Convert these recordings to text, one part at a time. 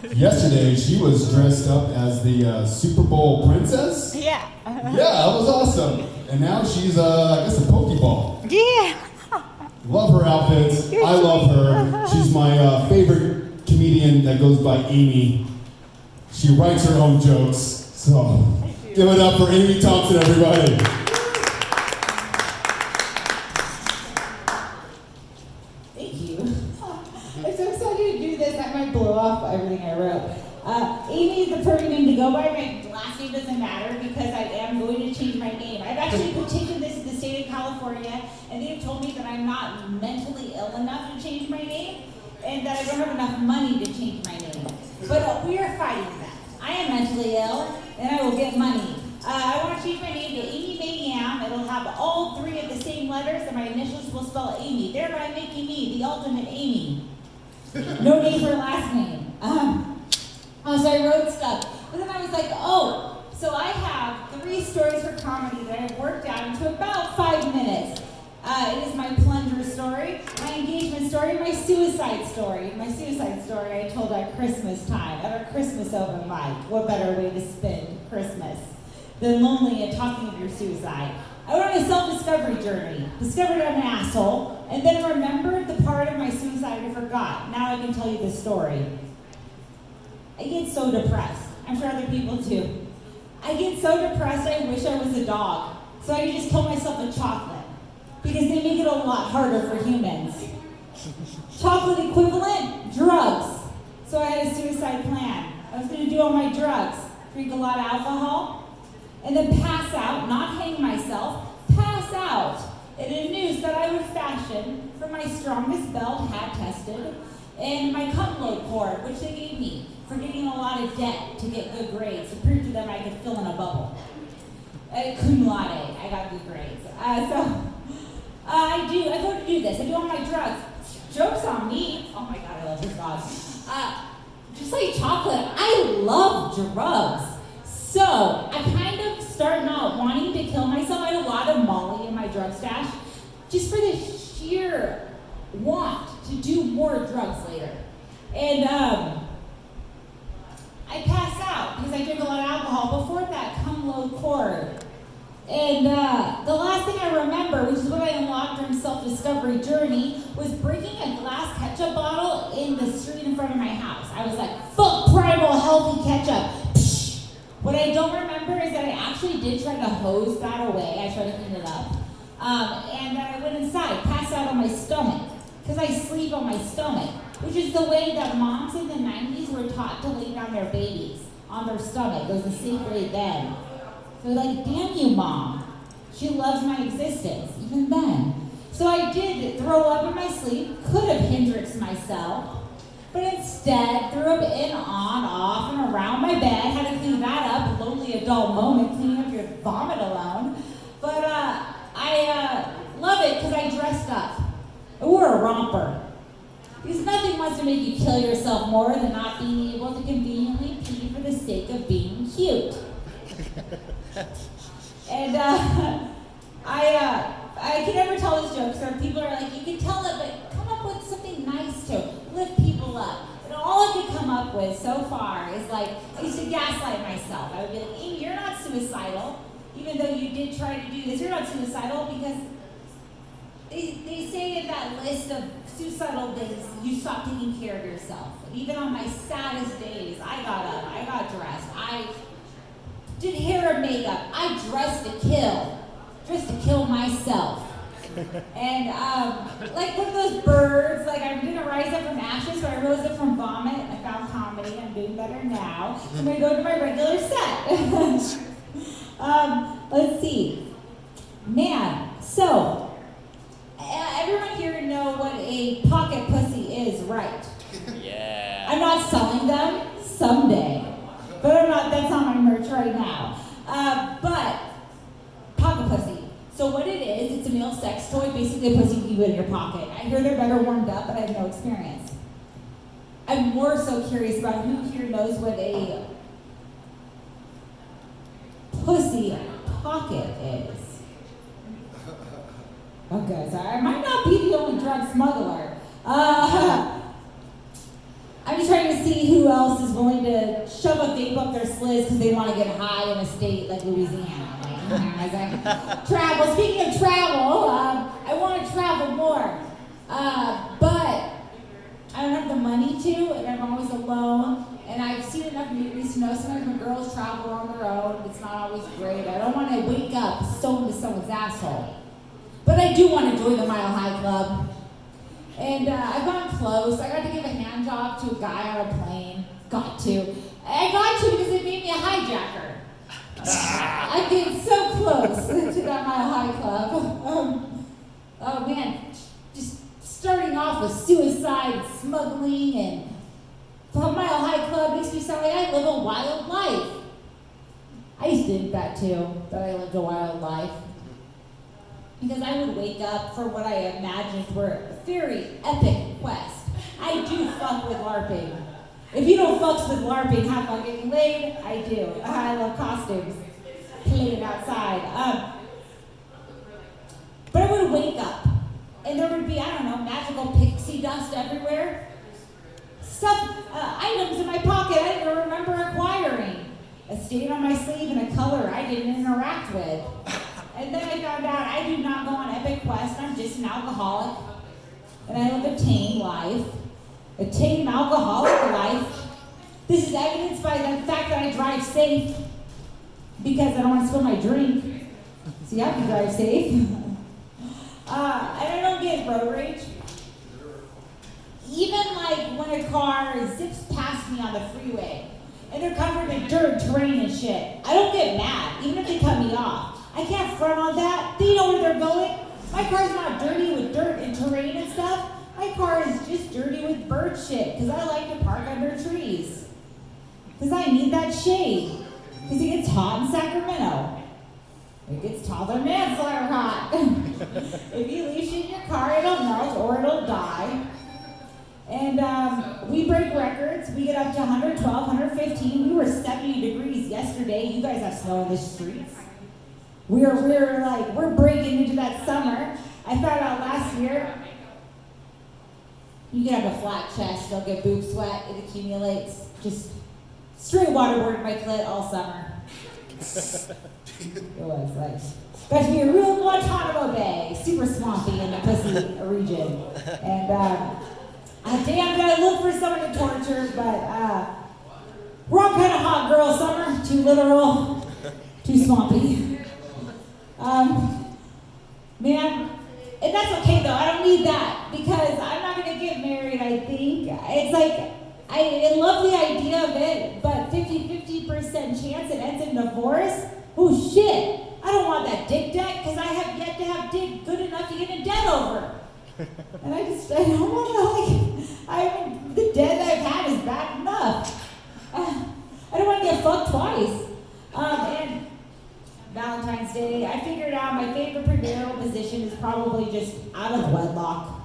Yesterday, she was dressed up as the Super Bowl princess. Yeah. Yeah, that was awesome. And now she's, I guess, a Pokeball. Yeah. Love her outfits. I love her. She's my favorite comedian that goes by Amy. She writes her own jokes. So, give it up for Amy Thompson, everybody. Thank you. I'm so excited to do this. I might blow off everything I wrote. Amy is the perfect name to go by. My last name doesn't matter because I am going to change my name. I've actually petitioned this to the state of California, and they've told me that I'm not mentally ill enough to change my name, and that I don't have enough money to change my name. But we are fighting that. I am mentally ill, and I will get money. I want to change my name to Amy Mayam. It'll have all three of the same letters, and my initials will spell Amy, thereby making me the ultimate Amy. No name for last name. So I wrote stuff, but then I was like, oh, so I have 3 stories for comedy that I've worked out into about 5 minutes. It is my plunger story, my engagement story, my suicide story. My suicide story I told at Christmas time, at our Christmas open mic. What better way to spend Christmas than lonely and talking of your suicide? I went on a self-discovery journey, discovered I'm an asshole, and then remembered the part of my suicide I forgot. Now I can tell you the story. I get so depressed. I'm sure other people too. I get so depressed I wish I was a dog, so I could just kill myself with chocolate. Because they make it a lot harder for humans. Chocolate equivalent, drugs. So I had a suicide plan. I was gonna do all my drugs, drink a lot of alcohol, and then pass out, not hang myself, pass out in a noose that I would fashion for my strongest belt, hat tested, and my cum load cord, which they gave me for getting a lot of debt to get good grades, to prove to them I could fill in a bubble. Cum laude, I got good grades. I go to do this. I do all my drugs. Joke's on me. Oh my God, I love this dog. Just like chocolate, I love drugs. So I kind of start not wanting to kill myself. I had a lot of Molly in my drug stash, just for the sheer want to do more drugs later. And I pass out because I drink a lot of alcohol. Before that, cum load cord. And the last thing I remember, which is what I unlocked during self-discovery journey, was breaking a glass ketchup bottle in the street in front of my house. I was like, fuck Primal healthy ketchup. Psh. What I don't remember is that I actually did try to hose that away. I tried to clean it up. And then I went inside, passed out on my stomach, because I sleep on my stomach, which is the way that moms in the 90s were taught to lay down their babies, on their stomach. It was a safe way then. So like, damn you, Mom. She loves my existence, even then. So I did throw up in my sleep, could have Hendrixed myself, but instead threw up in, on, off, and around my bed. Had to clean that up, a lonely adult moment, cleaning up your vomit alone. But I love it because I dressed up. I wore a romper. Because nothing wants to make you kill yourself more than not being able to conveniently pee for the sake of being cute. And I can never tell this joke, so people are like, you can tell it, but come up with something nice to lift people up. And all I could come up with so far is like, I used to gaslight myself. I would be like, Amy, you're not suicidal, even though you did try to do this. You're not suicidal because they say in that list of suicidal days, you stop taking care of yourself. And even on my saddest days, I got up, I got dressed, I did hair and makeup. I dressed to kill myself. And like one of those birds, like I'm gonna rise up from ashes, so I rose up from vomit. I found comedy. I'm doing better now. So I'm gonna go to my regular set. Let's see. Man, so everyone here know what a pocket pussy is, right? Yeah. I'm not selling them someday. But that's not my merch right now. But pocket pussy. So what it is, it's a male sex toy, basically a pussy you put in your pocket. I hear they're better warmed up, but I have no experience. I'm more so curious about who here knows what a pussy pocket is. Okay, so I might not be the only drug smuggler. I'm just trying to see who else is willing to shove a vape up their sliz because they want to get high in a state like Louisiana. As I travel. Speaking of travel, I want to travel more, but I don't have the money to, and I'm always alone. And I've seen enough movies to know sometimes when girls travel on their own, it's not always great. I don't want to wake up sewn to someone's asshole. But I do want to join the Mile High Club. And I've gotten close. I got to give a hand job to a guy on a plane. Got to. I got to because it made me a hijacker. I'm getting so close to that Mile High Club. Oh man, just starting off with suicide, smuggling, and the Mile High Club makes me sound like I live a wild life. I used to think that too, that I lived a wild life. Because I would wake up for what I imagined were a very epic quest. I do fuck with LARPing. If you don't fuck with LARPing, have fun getting laid? I do. I love costumes. Playing outside. But I would wake up, and there would be, I don't know, magical pixie dust everywhere. Stuff, items in my pocket I didn't remember acquiring. A stain on my sleeve and a color I didn't interact with. And then I found out I do not go on epic quests. I'm just an alcoholic. And I live a tame life. A tame alcoholic life. This is evidenced by the fact that I drive safe because I don't want to spill my drink. See, I can drive safe. And I don't get road rage. Even like when a car zips past me on the freeway and they're covered in dirt, terrain, and shit. I don't get mad, even if they cut me off. I can't front on that. They know where they're going. My car's not dirty with dirt and terrain and stuff. My car is just dirty with bird shit because I like to park under trees. Because I need that shade. Because it gets hot in Sacramento. It gets taller manslaughter hot. If you leave shit in your car, it'll melt or it'll die. And we break records. We get up to 112, 115. We were 70 degrees yesterday. You guys have snow in the streets. We're breaking into that summer. I found out last year, you can have a flat chest, don't get boob sweat, it accumulates. Just straight waterboard my clit all summer. It was like, got to be a real Guantanamo Bay, super swampy in the pussy region. And damn, gotta look for someone to torture, but wrong kind of hot girl summer, too literal, too swampy. Man, and that's okay though, I don't need that, because I'm not gonna get married, I think. It's like, I love the idea of it, but 50% chance it ends in divorce? Oh shit, I don't want that dick debt, because I have yet to have dick good enough to get in debt over. And I don't want to, the debt that I've had is bad enough. I don't want to get fucked twice. And Valentine's Day, I figured out my favorite premarital position is probably just out of wedlock.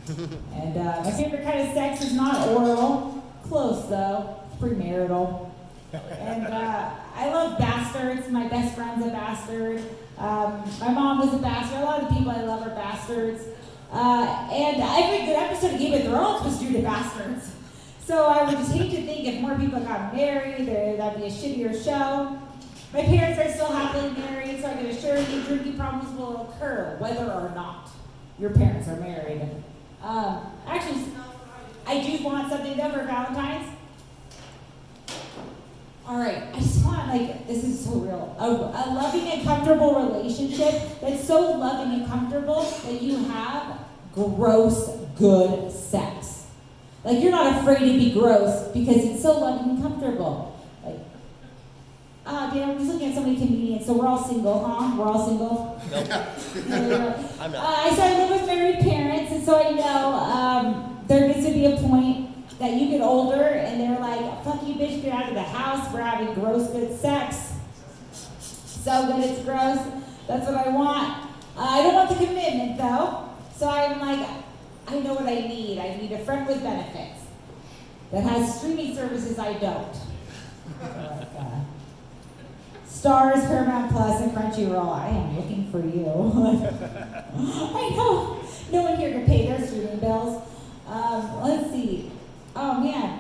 And my favorite kind of sex is not oral. Close though, it's premarital. And I love bastards. My best friend's a bastard. My mom was a bastard. A lot of the people I love are bastards. And every good episode of Game of Thrones was due to bastards. So I would just hate to think if more people got married, that'd be a shittier show. My parents are still happily married, so I can assure you drinking problems will occur, whether or not your parents are married. Actually, I do want something though for Valentine's. All right, I just want, this is so real, a loving and comfortable relationship that's so loving and comfortable that you have gross, good sex. Like, you're not afraid to be gross because it's so loving and comfortable. Dan, I'm just looking at so many comedians, so we're all single, huh? We're all single? Nope. I'm not. I live with married parents, and so I know there needs to be a point that you get older and they're like, fuck you, bitch, get out of the house, we're having gross good sex. So good it's gross. That's what I want. I don't want the commitment though. So I'm like, I know what I need. I need a friend with benefits that has streaming services I don't. Stars, Paramount Plus, and Crunchyroll. I am looking for you. I know. No one here can pay their streaming bills. Let's see. Oh man,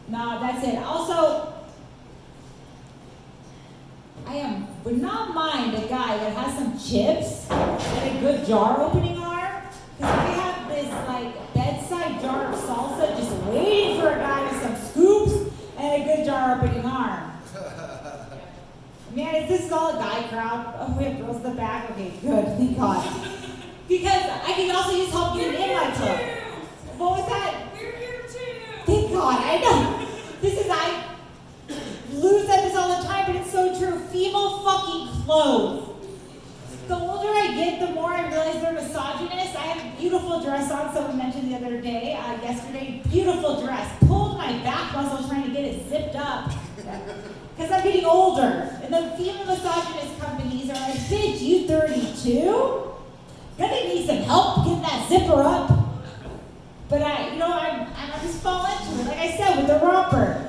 no, that's it. Also, would not mind a guy that has some chips and a good jar opening arm. Because I have this like bedside jar of salsa just waiting for a guy with some scoops and a good jar opening arm. Man, this is all a guy crowd. Oh, we have girls in the back. Okay, good. Thank God. Because I can also use help you in my club. What was that? We're here too. Thank God. I know. I lose at this all the time, but it's so true. Female fucking clothes. The older I get, the more I realize they're misogynist. I had a beautiful dress on, someone mentioned the other day, yesterday. Beautiful dress. Pulled my back muscle trying to get it zipped up. Because I'm getting older. And the female misogynist companies are like, bitch, you 32? Gonna need some help getting that zipper up. But I just fall into it. Like I said, with the romper.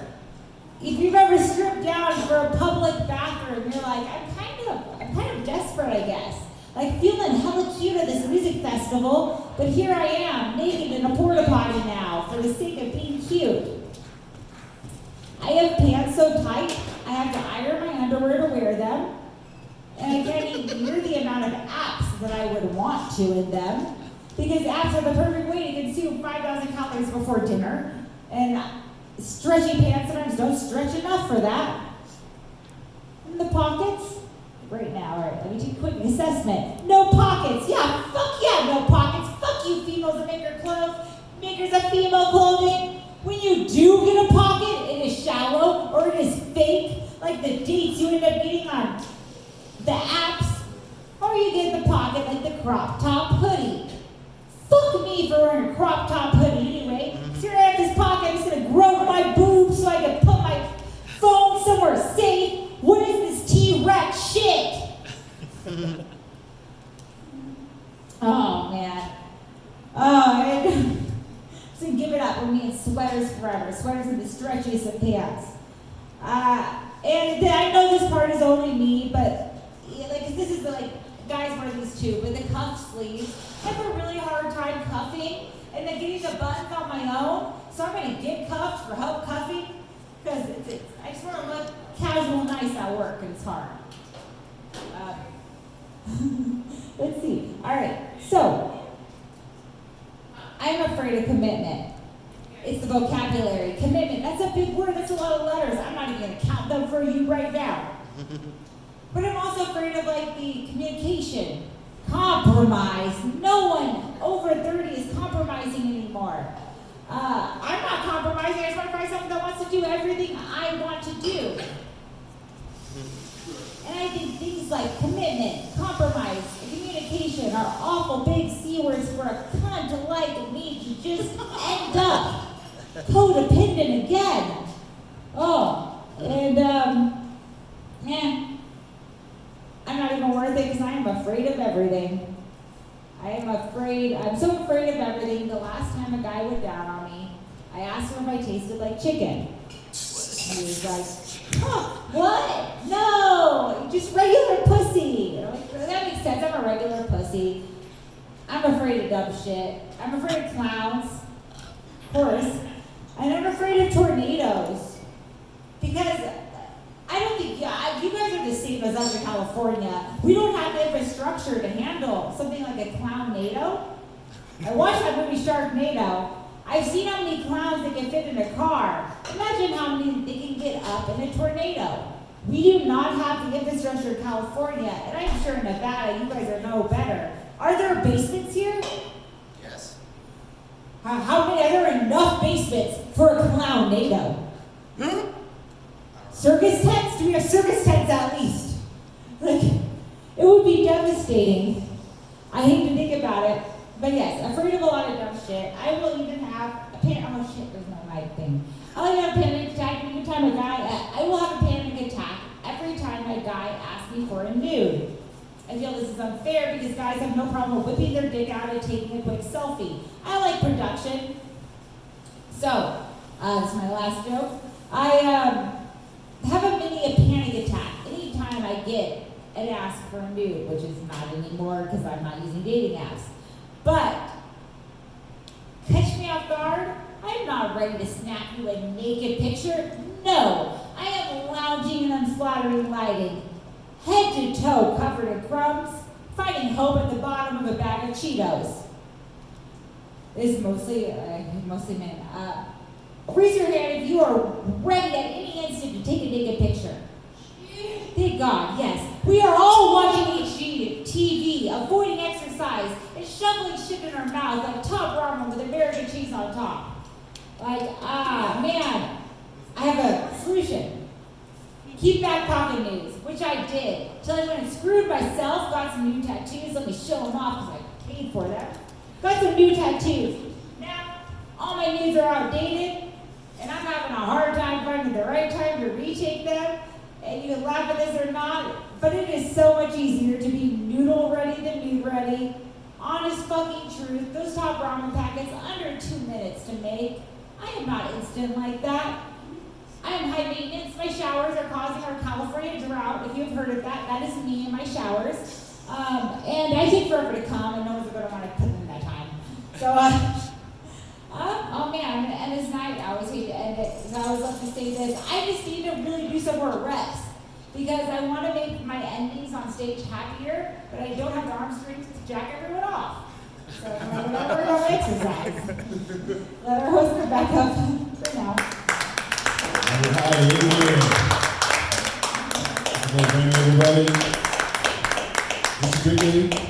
If you've ever stripped down for a public bathroom, you're like, I'm kind of desperate, I guess. Like feeling hella cute at this music festival, but here I am, naked in a porta potty now, for the sake of being cute. I have pants so tight, I have to iron my underwear to wear them, and I can't eat near the amount of apps that I would want to in them, because apps are the perfect way to consume 5,000 calories before dinner, and stretchy pants sometimes don't stretch enough for that. In the pockets, right now, all right, let me do a quick assessment. No pockets, yeah, fuck yeah, no pockets. Fuck you females that make your clothes, makers of female clothing. When you do get a pocket, it is shallow or it is fake, like the dates you end up getting on the apps, or you get the pocket like the crop top hoodie. Fuck me for wearing a crop top hoodie anyway. So here I have this pocket, I'm just gonna grow my boobs so I can put my phone somewhere safe. What is this T-Rex shit? Oh man. Oh, so give it up with me in sweaters forever. Sweaters are the stretchiest of pants. And I know this part is only me, but like this is like guys wear these too, but the cuff sleeves. I have a really hard time cuffing and then getting the buttons on my own. So I'm gonna get cuffed for help cuffing because I just want to look casual, nice at work, and it's hard. Let's see. All right. So I'm afraid of commitment. It's the vocabulary. Commitment. That's a big word. That's a lot of letters. I'm not even gonna count them for you right now. But I'm also afraid of like the communication. Compromise. No one over 30 is compromising anymore. I'm not compromising. I just want to find someone that wants to do everything I want to do. And I think things like commitment, compromise, and communication are awful big C words for a cunt like me to just end up codependent again. Oh, and man, I'm not even worth it because I am afraid of everything. I'm so afraid of everything. The last time a guy went down on me, I asked him if I tasted like chicken. And he was like, huh, what? No, just regular pussy. And I'm like, that makes sense, I'm a regular pussy. I'm afraid of dumb shit. I'm afraid of clowns, of course. And I'm afraid of tornadoes. Because I don't think, you guys are the same as us in California. We don't have the infrastructure to handle something like a clown-nado. I watched that movie Sharknado. I've seen how many clowns they can fit in a car. Imagine how many they can get up in a tornado. We do not have the infrastructure in California, and I'm sure in Nevada you guys are no better. Are there basements here? Yes. How many? Are there enough basements for a clown-nado? Circus tents? Do we have circus tents at least? Like, it would be devastating. I hate to think about it, but yes, afraid of a lot of dumb shit. I will even have a panic. Oh shit, there's no mic thing. I'll even have a panic attack every time a guy. I will have a panic attack every time a guy asks me for a nude. I feel this is unfair because guys have no problem whipping their dick out and taking a quick selfie. I like production. So, this is my last joke. I have a mini panic attack anytime I get an ask for a nude, which is not anymore because I'm not using dating apps. But catch me off guard, I'm not not ready to snap you a naked picture. No, I am lounging in unflattering lighting, head to toe covered in crumbs, finding hope at the bottom of a bag of Cheetos. This is mostly men. Raise your hand if you are ready at any instant to take a naked picture. Thank God, yes. We are all watching HGTV, avoiding exercise, and shoveling shit in our mouth like top ramen with American cheese on top. Like, man, I have a solution. Keep back pocket news, which I did, till I went and screwed myself, got some new tattoos, let me show them off because I paid for them. Got some new tattoos. Now, all my news are outdated, and I'm having a hard time finding the right time to retake them. And you can laugh at this or not, but it is so much easier to be noodle ready than nude ready. Honest fucking truth, those top ramen packets under 2 minutes to make. I am not instant like that. I am high maintenance. My showers are causing our California drought. If you've heard of that, that is me in my showers. And I take forever to come, and no one's going to want to put in that time. So, oh man, and this night, I always hate to end it, because I always love to say this. I just need to really do some more reps, because I want to make my endings on stage happier, but I don't have the arm strength to jack everyone off. So I'm going to work on exercise. Let our host come back up for now. Hi, everybody. This is Drink Lady.